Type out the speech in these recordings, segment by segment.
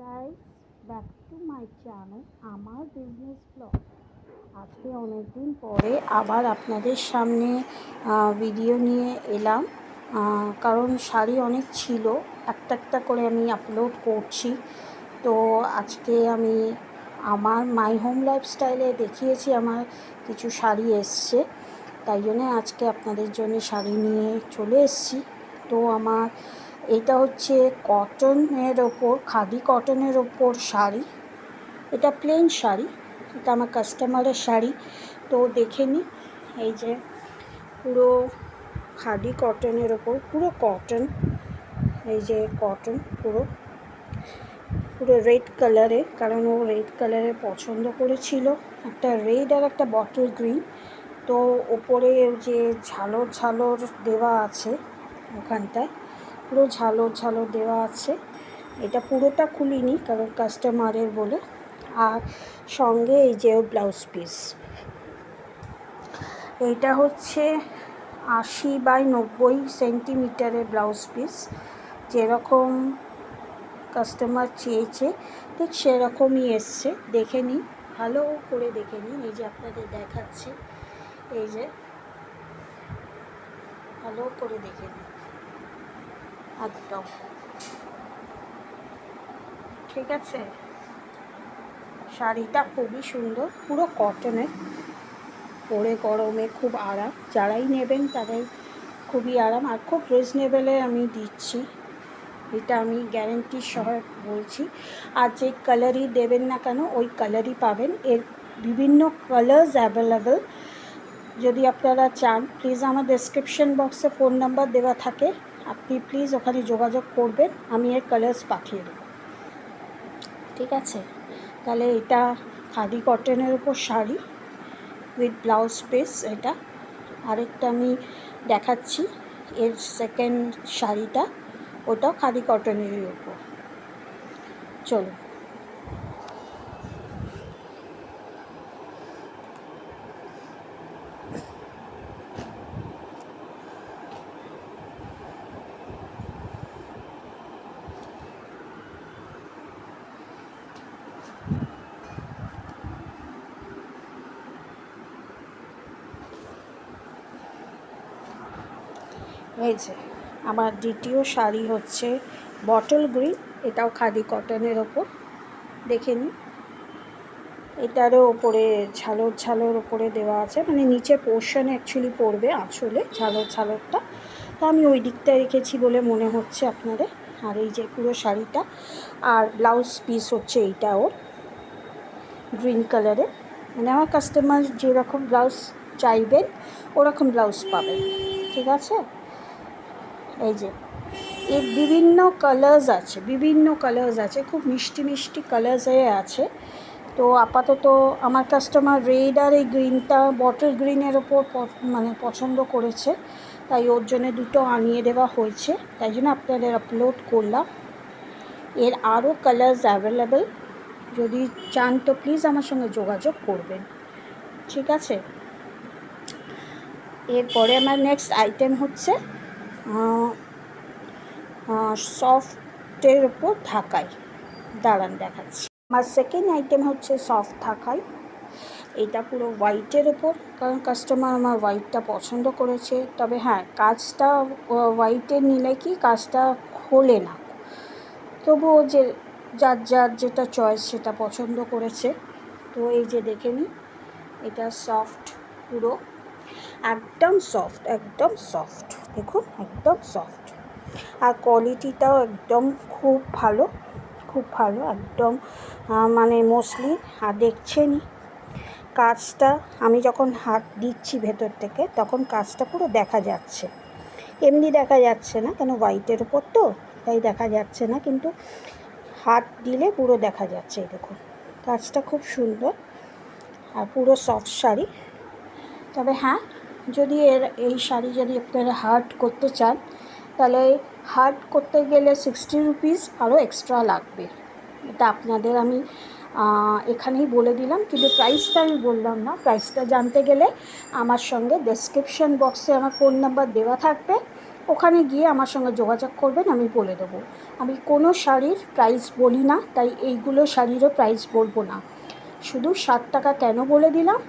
Guys, back to my channel আমার business blog. আজকে অনেকদিন পরে আবার আপনাদের সামনে ভিডিও নিয়ে এলাম, কারণ শাড়ি অনেক ছিল, একটা একটা করে আমি আপলোড করছি। তো আজকে আমি আমার মাই হোম লাইফস্টাইলে দেখিয়েছি আমার কিছু শাড়ি এসছে, তাই জন্যে আজকে আপনাদের জন্য শাড়ি নিয়ে চলে এসেছি। তো আমার এটা হচ্ছে কটনের ওপর, খাদি কটনের ওপর শাড়ি। এটা প্লেন শাড়ি, এটা আমার কাস্টমারের শাড়ি। তো দেখে নিই, এই যে পুরো খাদি কটনের ওপর, পুরো কটন, এই যে কটন পুরো পুরো রেড কালারে, কারণ ও রেড কালারে পছন্দ করেছিল, একটা রেড আর একটা বটল গ্রিন। তো ওপরে যে ঝালর ঝালর দেওয়া আছে, ওখানটায় পুরো ঝালর ঝালর দেওয়া আছে। এটা পুরোটা খুলিনি কারণ কাস্টমারের বলে। আর সঙ্গে এই যে ব্লাউজ পিস, এইটা হচ্ছে 80x90 সেন্টিমিটারের ব্লাউজ পিস। যেরকম কাস্টমার চেয়েছে ঠিক সেরকমই এসছে। দেখে নিন, ভালো করে দেখে নিন। এই যে আপনাদের দেখাচ্ছে, এই যে ভালো করে দেখে নিন, একদম ঠিক আছে। শাড়িটা খুবই সুন্দর, পুরো কটনের, পরে গরমে খুব আরাম, যারাই নেবেন তাদের খুবই আরাম, আর খুব রিজনেবলে আমি দিচ্ছি, এটা আমি গ্যারেন্টির সহ বলছি। আর যে কালারই দেবেন না কেন ওই কালারই পাবেন। এর বিভিন্ন কালার্স অ্যাভেলেবেল। যদি আপনারা চান প্লিজ আমার ডেসক্রিপশন বক্সে ফোন নাম্বার দেওয়া থাকে, আপনি প্লিজ ওখানে যোগাযোগ করবেন, আমি এর কালার্স পাঠিয়ে দেবো, ঠিক আছে। তাহলে এটা খাদি কটনের উপর শাড়ি উইথ ব্লাউজ পিস। এটা আরেকটা আমি দেখাচ্ছি, এর সেকেন্ড শাড়িটা, ওটাও খাদি কটনেরই উপর। চলো, এই যে আমার দ্বিতীয় শাড়ি হচ্ছে বটল গ্রিন, এটাও খাদি কটনের ওপর। দেখে নিন, এটারও ওপরে ঝালর ঝালর ওপরে দেওয়া আছে, মানে নিচে পোর্শন অ্যাকচুয়ালি পড়বে আঁচলে ঝালর ঝালরটা, তো আমি ওই দিকটা রেখেছি বলে মনে হচ্ছে আপনাদের। আর এই যে পুরো শাড়িটা, আর ব্লাউজ পিস হচ্ছে এইটা ওর গ্রিন কালারে, মানে আমার কাস্টমার যেরকম ব্লাউজ চাইবেন ওরকম ব্লাউজ পাবেন, ঠিক আছে। এই যে এর বিভিন্ন কালার্স আছে, বিভিন্ন কালার্স আছে, খুব মিষ্টি মিষ্টি কালার্সে আছে। তো আপাতত আমার কাস্টমার রেড আর এই গ্রিনটা বটল গ্রিনের ওপর মানে পছন্দ করেছে, তাই ওর জন্য দুটো আনিয়ে দেওয়া হয়েছে, তাই জন্য আপনাদের আপলোড করলাম। এর আরও কালার্স অ্যাভেলেবেল, যদি চান তো প্লিজ আমার সঙ্গে যোগাযোগ করবেন, ঠিক আছে। এরপরে আমার নেক্সট আইটেম হচ্ছে সফটের ওপর ঢাকাই। দাঁড়ান দেখাচ্ছি। আমার সেকেন্ড আইটেম হচ্ছে সফট ঢাকাই। এটা পুরো হোয়াইটের ওপর, কারণ কাস্টমার আমার হোয়াইটটা পছন্দ করেছে। তবে হ্যাঁ, কাজটা হোয়াইটের নিলে কি কাজটা খোলে না, তবুও যে যার যার যেটা চয়েস সেটা পছন্দ করেছে। তো এই যে দেখে নিই, এটা সফট পুরো, একদম সফট, একদম সফট, দেখুন একদম সফট। আর কোয়ালিটিটাও একদম খুব ভালো, খুব ভালো, একদম মানে মসলিন। আর দেখছেনই কাজটা, আমি যখন হাত দিচ্ছি ভেতর থেকে তখন কাজটা পুরো দেখা যাচ্ছে, এমনি দেখা যাচ্ছে না, কেন হোয়াইটের উপর তো তাই দেখা যাচ্ছে না, কিন্তু হাত দিলে পুরো দেখা যাচ্ছে। দেখুন কাজটা খুব সুন্দর, আর পুরো সফট শাড়ি। তবে হ্যাঁ, যদি এই শাড়ি যদি আপনারা হার্ট করতে চান, তাহলে হার্ট করতে গেলে 60 রুপিস আরও এক্সট্রা লাগবে। এটা আপনাদের আমি এখানেই বলে দিলাম, কিন্তু প্রাইসটা আমি বললাম না। প্রাইসটা জানতে গেলে আমার সঙ্গে ডেসক্রিপশন বক্সে আমার ফোন নাম্বার দেওয়া থাকবে, ওখানে গিয়ে আমার সঙ্গে যোগাযোগ করবেন, আমি বলে দেবো। আমি কোনো শাড়ির প্রাইস বলি না, তাই এইগুলো শাড়িরও প্রাইস বলবো না। শুধু 60 টাকা কেন বলে দিলাম,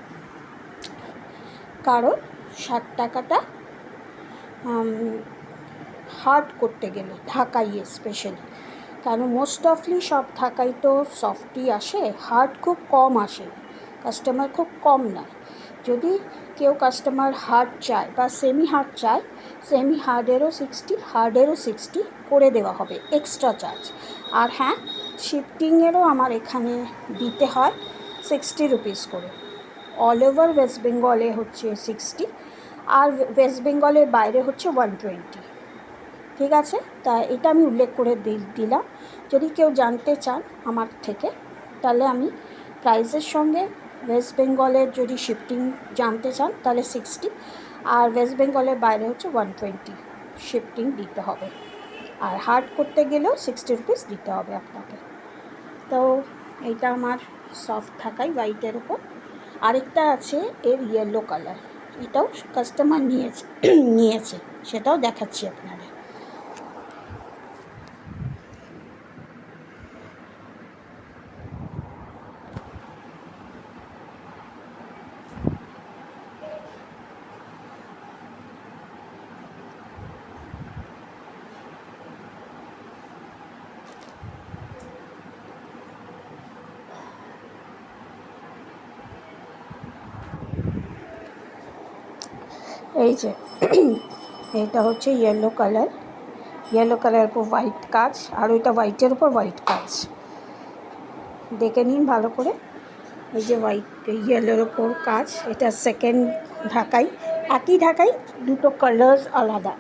কারণ 60 টাকাটা হার্ড করতে গেলে ঢাকাই স্পেশালি, কারণ মোস্ট অফলি সব ঢাকাই তো সফটই আসে, হার্ড খুব কম আসে, কাস্টমার খুব কম নেয়। যদি কেউ কাস্টমার হার্ড চায় বা সেমি হার্ড চায়, সেমি হার্ডেরও 60, হার্ডেরও 60 করে দেওয়া হবে, এক্সট্রা চার্জ। আর হ্যাঁ, শিফটিংয়েরও আমার এখানে দিতে হয় 60 রুপিস করে। অল ওভার ওয়েস্ট বেঙ্গলে হচ্ছে 60, আর ওয়েস্ট বেঙ্গলের বাইরে হচ্ছে 120। ঠিক আছে, তা এটা আমি উল্লেখ করে দিলাম। যদি কেউ জানতে চান আমার থেকে, তাহলে আমি প্রাইসের সঙ্গে ওয়েস্ট বেঙ্গলের যদি শিফটিং জানতে চান তাহলে 60, আর ওয়েস্ট বেঙ্গলের বাইরে হচ্ছে 120 শিফটিং দিতে হবে, আর হার্ড করতে গেলেও 60 রুপিস দিতে হবে আপনাকে। তো এইটা আমার সফট ঢাকাই হোয়াইটের ওপর। আরেকটা আছে এর ইয়েলো কালার, এটাও কাস্টমার নিয়েছে, সেটাও দেখাচ্ছি আপনাদের। এই যে এটা হচ্ছে ইয়েলো কালার উপর হোয়াইট কাজ, আর ওইটা হোয়াইটের উপর হোয়াইট কাজ, দেখে নিন ভালো করে। এই যে হোয়াইট ইয়েলোর ওপর কাজ, এটা সেকেন্ড ঢাকাই, একই ঢাকাই, দুটো কালার আলাদা।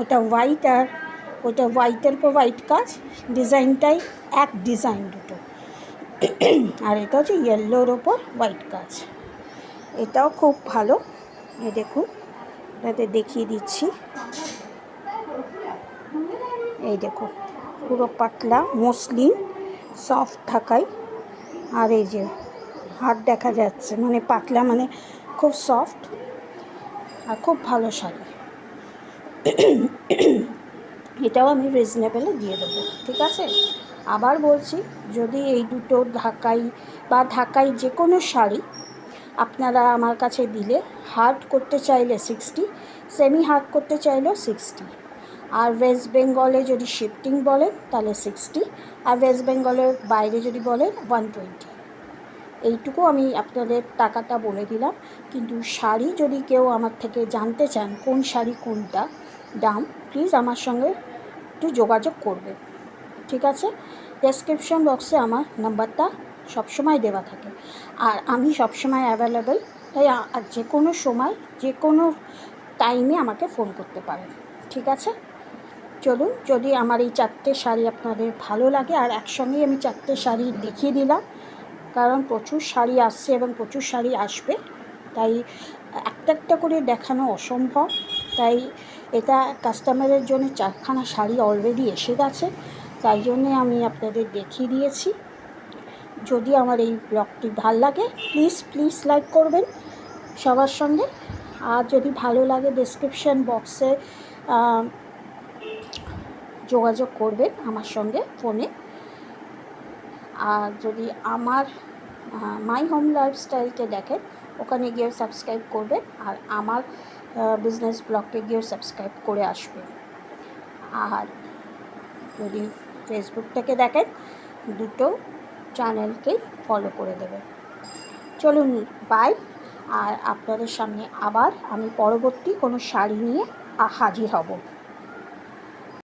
ওটা হোয়াইট আর ওটা হোয়াইটের উপর হোয়াইট কাজ, ডিজাইনটাই এক ডিজাইন দুটো। আর এটা হচ্ছে ইয়েলোর ওপর হোয়াইট কাজ, এটাও খুব ভালো। এই দেখুন, এটাতে দেখিয়ে দিচ্ছি। এই দেখুন, পুরো পাতলা মসলিন সফট ঢাকাই, আর এই যে হাত দেখা যাচ্ছে, মানে পাতলা মানে খুব সফট আর খুব ভালো শাড়ি। এটাও আমি রিজনেবলে দিয়ে দেবো, ঠিক আছে। আবার বলছি, যদি এই দুটো ঢাকাই বা ঢাকাই যে কোনো শাড়ি আপনারা আমার কাছে দিলে, হার্ড করতে চাইলে 60, সেমি হার্ড করতে চাইলেও 60, আর ওয়েস্ট বেঙ্গলে যদি শিফটিং বলেন তাহলে 60, আর ওয়েস্ট বেঙ্গলের বাইরে যদি বলেন 120। এইটুকু আমি আপনাদের টাকাটা বলে দিলাম। কিন্তু শাড়ি যদি কেউ আমার থেকে জানতে চান কোন শাড়ি কোনটা দাম, প্লিজ আমার সঙ্গে একটু যোগাযোগ করবে, ঠিক আছে। ডেসক্রিপশন বক্সে আমার নাম্বারটা সবসময় দেওয়া থাকে, আর আমি সবসময় অ্যাভেলেবেল, তাই যে কোনো সময় যে কোনো টাইমে আমাকে ফোন করতে পারেন, ঠিক আছে। চলুন, যদি আমার এই 4টে শাড়ি আপনাদের ভালো লাগে, আর একসঙ্গেই আমি 4টে শাড়ি দেখিয়ে দিলাম, কারণ প্রচুর শাড়ি আসছে এবং প্রচুর শাড়ি আসবে, তাই একটা একটা করে দেখানো অসম্ভব। তাই এটা কাস্টমারের জন্য 4খানা শাড়ি অলরেডি এসে গেছে, তাই জন্যে আমি আপনাদের দেখিয়ে দিয়েছি। যদি আমার এই ব্লগটি ভাল লাগে, প্লিজ লাইক করবেন সবার সঙ্গে, আর যদি ভালো লাগে ডেসক্রিপশন বক্সে যোগাযোগ করবেন আমার সঙ্গে ফোনে। আর যদি আমার মাই হোম লাইফস্টাইলকে দেখেন, ওখানে গিয়ে সাবস্ক্রাইব করবেন, আর আমার বিজনেস ব্লগকে গিয়ে সাবস্ক্রাইব করে আসবেন। আর যদি ফেসবুকটাকে দেখেন, দুটো চ্যানেলকেই ফলো করে দেবেন। চলুন, বাই। আর আপনাদের সামনে আবার আমি পরবর্তী কোনো শাড়ি নিয়ে হাজির হব।